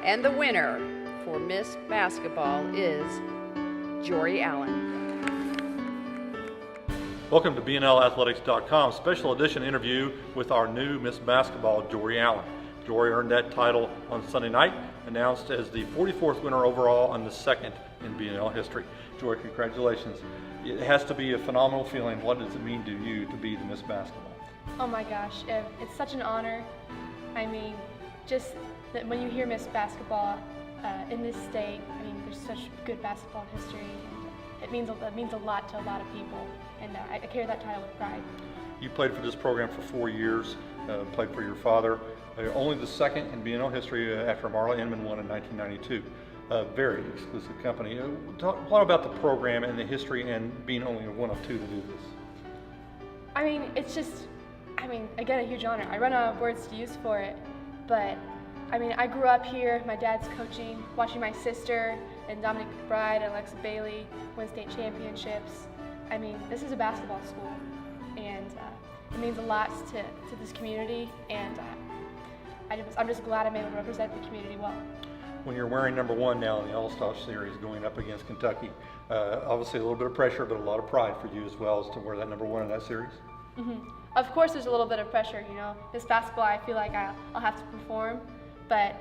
And the winner for Miss Basketball is Jorie Allen. Welcome to BNLathletics.com special edition interview with our new Miss Basketball, Jorie Allen. Jorie earned that title on Sunday night, announced as the 44th winner overall and the second in BNL history. Jorie, congratulations. It has to be a phenomenal feeling. What does it mean to you to be the Miss Basketball? Oh my gosh, it's such an honor. I mean, just that when you hear Miss Basketball in this state, I mean, there's such good basketball history, and it means a lot to a lot of people, and I carry that title with pride. You played for this program for 4 years, played for your father, only the second in BNL history after Marla Inman won in 1992. Very exclusive company. Talk about the program and the history and being only one of two to do this. I mean, it's just, again, a huge honor. I run out of words to use for it, but I mean, I grew up here, my dad's coaching, watching my sister and Dominic McBride and Alexa Bailey win state championships. I mean, this is a basketball school, and it means a lot to this community, and I'm just glad I'm able to represent the community well. When you're wearing number one now in the All-Star Series going up against Kentucky, obviously a little bit of pressure, but a lot of pride for you as well as to wear that number one in that series? Mm-hmm. Of course there's a little bit of pressure, you know. This basketball, I feel like I'll have to perform, but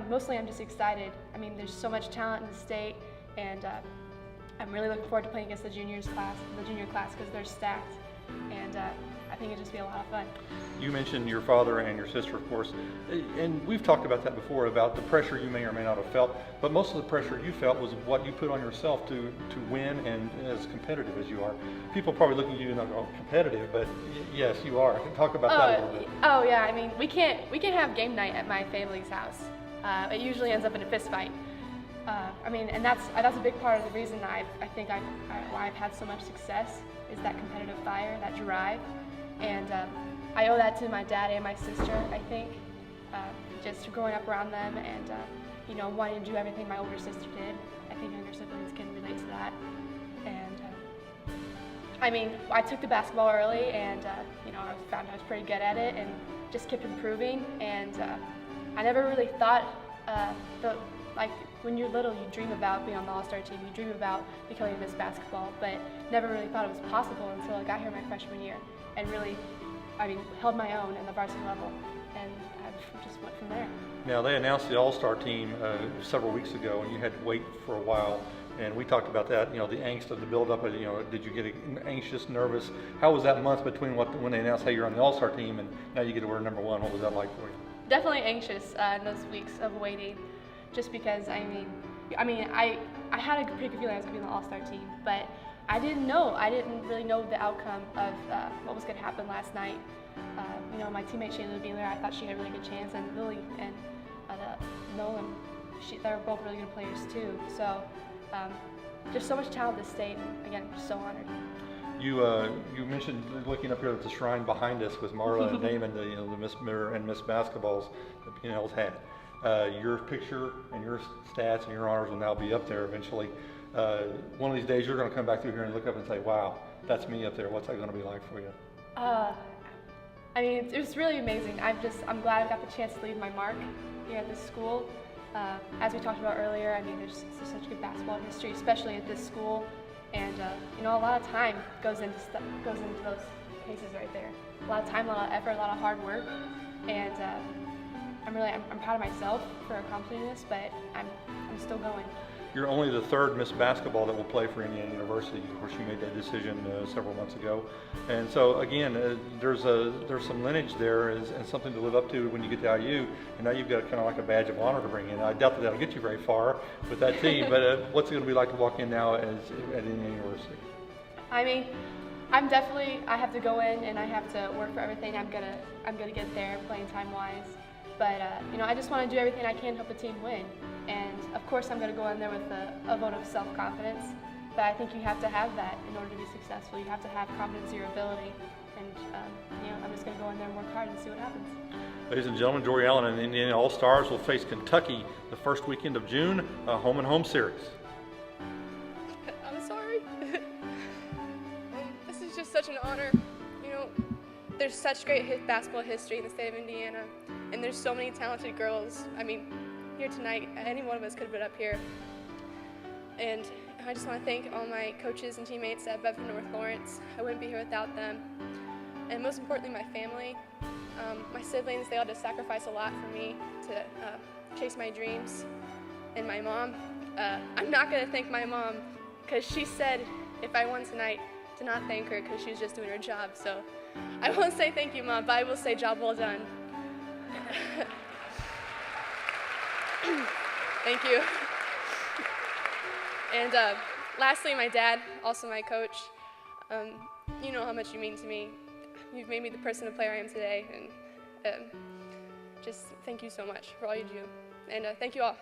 mostly I'm just excited. I mean, there's so much talent in the state, and I'm really looking forward to playing against the junior class, because they're stacked, and I think it'll just be a lot of fun. You mentioned your father and your sister, of course, and we've talked about that before, about the pressure you may or may not have felt, but most of the pressure you felt was what you put on yourself to win and as competitive as you are. People probably look at you and go, competitive, but yes, you are. Talk about that a little bit. Oh yeah, I mean, we can't have game night at my family's house. It usually ends up in a fist fight. And that's a big part of the reason why I've had so much success is that competitive fire, that drive, and I owe that to my dad and my sister. I think just growing up around them and wanting to do everything my older sister did. I think younger siblings can relate to that. And I took the basketball early, and I found I was pretty good at it, and just kept improving. And I never really thought when you're little, you dream about being on the All-Star team, you dream about becoming Miss Basketball, but never really thought it was possible until I got here my freshman year and really, held my own in the varsity level, and I just went from there. Now, they announced the All-Star team several weeks ago, and you had to wait for a while, and we talked about that, the angst of the build-up, did you get anxious, nervous? How was that month between when they announced, hey, you're on the All-Star team, and now you get to wear number one? What was that like for you? Definitely anxious in those weeks of waiting. Just because I had a pretty good feeling I was going to be on the All-Star team, but I didn't really know the outcome of what was going to happen last night. My teammate Shayla Beeler, I thought she had a really good chance, and Lily and Nolan, they're both really good players too. So just so much talent in this state, and again, I'm just so honored. You mentioned looking up here at the shrine behind us with Marla and Damon, the Miss Mirror and Miss Basketballs that BNL's had. Your picture and your stats and your honors will now be up there eventually. One of these days you're going to come back through here and look up and say, wow, that's me up there. What's that going to be like for you? It was really amazing. I'm glad I got the chance to leave my mark here at this school. As we talked about earlier, there's such good basketball history, especially at this school. And a lot of time goes into those cases right there. A lot of time, a lot of effort, a lot of hard work. And I'm proud of myself for accomplishing this, but I'm still going. You're only the third Miss Basketball that will play for Indiana University. Of course, you made that decision several months ago, and so again, there's some lineage there and something to live up to when you get to IU. And now you've got kind of like a badge of honor to bring in. I doubt that that'll get you very far with that team, but what's it going to be like to walk in now at Indiana University? I have to go in and I have to work for everything I'm gonna get there, playing time wise. But I just want to do everything I can to help the team win. And of course, I'm going to go in there with a vote of self-confidence. But I think you have to have that in order to be successful. You have to have confidence in your ability. And I'm just going to go in there and work hard and see what happens. Ladies and gentlemen, Jorie Allen and the Indiana All-Stars will face Kentucky the first weekend of June, a home-and-home series. I'm sorry. This is just such an honor. There's such great basketball history in the state of Indiana, and there's so many talented girls. here tonight. Any one of us could have been up here. And I just want to thank all my coaches and teammates at Bedford North Lawrence. I wouldn't be here without them. And most importantly, my family. My siblings, they all just sacrifice a lot for me to chase my dreams. And my mom, I'm not going to thank my mom because she said if I won tonight to not thank her because she was just doing her job. So I won't say thank you, Mom, but I will say job well done. Thank you. And lastly, my dad, also my coach. You know how much you mean to me. You've made me the person and player I am today, and just thank you so much for all you do. And thank you all.